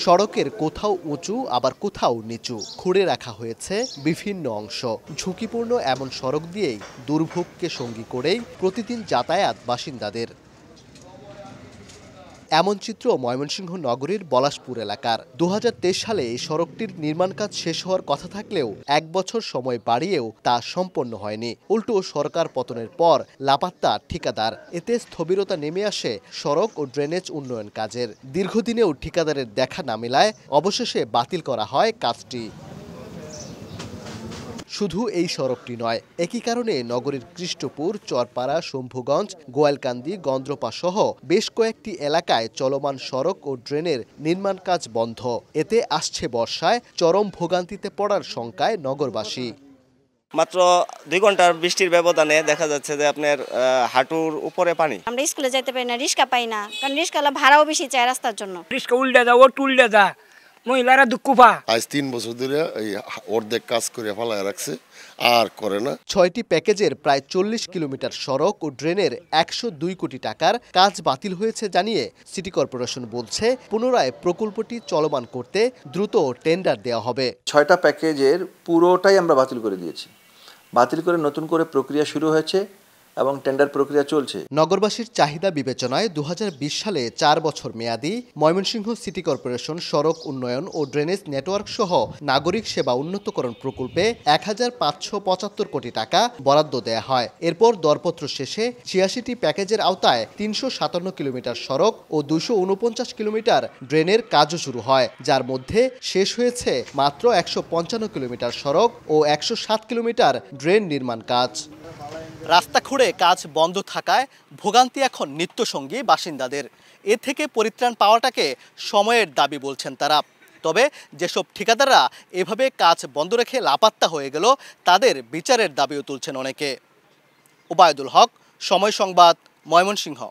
সড়কের কোথাও উঁচু আবার কোথাও নিচু খুঁড়ে রাখা হয়েছে বিভিন্ন অংশ। ঝুঁকিপূর্ণ এমন সড়ক দিয়েই দুর্ভোগকে সঙ্গী করেই প্রতিদিন যাতায়াত বাসিন্দাদের। এমন চিত্র ময়মনসিংহ নগরীর পলাশপুর এলাকার। ২০২৩ সালে এই সড়কটির নির্মাণ কাজ শেষ হওয়ার কথা থাকলেও ১ বছর সময় বাড়িয়েও তা সম্পন্ন হয়নি। উল্টো সরকার পতনের পর লাপাত্তা ঠিকাদার। এতে স্থবিরতা নেমে আসে সড়ক ও ড্রেনেজ উন্নয়ন কাজের। দীর্ঘদিনেও ঠিকাদারের দেখা না মেলায় অবশেষে বাতিল করা হয় কাজটি। শুধু এই সড়কটি নয়, একই কারণে নগরীর কৃষ্টপুর, চরপাড়া, শম্ভুগঞ্জ, গোয়ালকান্দি, গন্দ্রপা সহ বেশ কয়েকটি এলাকায় চলমান সড়ক ও ড্রেনের নির্মাণ কাজ বন্ধ। এতে আসছে বর্ষায় চরম ভোগান্তিতে পড়ার শঙ্কায় নগরবাসী। মাত্র ২ ঘন্টার বৃষ্টির ব্যবধানে দেখা যাচ্ছে যে আপনার হাঁটুর উপরে পানি। আমরা স্কুলে যেতে পারি না, রিক্সা পাই না, কারণ রিক্সাওয়ালা ভাড়াও বেশি চায় রাস্তার জন্য। রিক্সা উল্টে যা, ও টুলটে যা, মহিলারা দুঃখ পা। আজ ৩ বছর ধরে এই অর্ধেক কাজ করে ফেলায় রাখছে, আর করে না। ৬টি প্যাকেজের প্রায় ৪০ কিলোমিটার সড়ক ও ড্রেনের ১০২ কোটি টাকার কাজ বাতিল হয়েছে জানিয়ে সিটি কর্পোরেশন বলছে, পুনরায় প্রকল্পটি চলমান করতে দ্রুত টেন্ডার দেওয়া হবে। ৬টা প্যাকেজের পুরোটাই আমরা বাতিল করে দিয়েছি। বাতিল করে নতুন করে প্রক্রিয়া শুরু হয়েছে এবং টেন্ডার প্রক্রিয়া চলছে। নগরবাসীর চাহিদা বিবেচনায় ২০২০ সালে ৪ বছর মেয়াদী ময়মনসিংহ সিটি কর্পোরেশন সড়ক উন্নয়ন ও ড্রেনেজ নেটওয়ার্ক সহ নাগরিক সেবা উন্নতকরণ প্রকল্পে ১৫৭৫ কোটি টাকা বরাদ্দ দেয়া হয়। এরপর দরপত্র শেষে ৮৬টি প্যাকেজের আওতায় ৩৫৭ কিলোমিটার সড়ক ও ২৪৯ কিলোমিটার ড্রেনের কাজও শুরু হয়, যার মধ্যে শেষ হয়েছে মাত্র ১৫৫ কিলোমিটার সড়ক ও ১০৭ কিলোমিটার ড্রেন নির্মাণ কাজ। রাস্তা খুঁড়ে কাজ বন্ধ থাকায় ভোগান্তি এখন নিত্যসঙ্গী বাসিন্দাদের। এ থেকে পরিত্রাণ পাওয়াটাকে সময়ের দাবি বলছেন তারা। তবে যেসব ঠিকাদাররা এভাবে কাজ বন্ধ রেখে লাপাত্তা হয়ে গেল, তাদের বিচারের দাবিও তুলছেন অনেকে। ওবায়দুল হক, সময় সংবাদ, ময়মনসিংহ।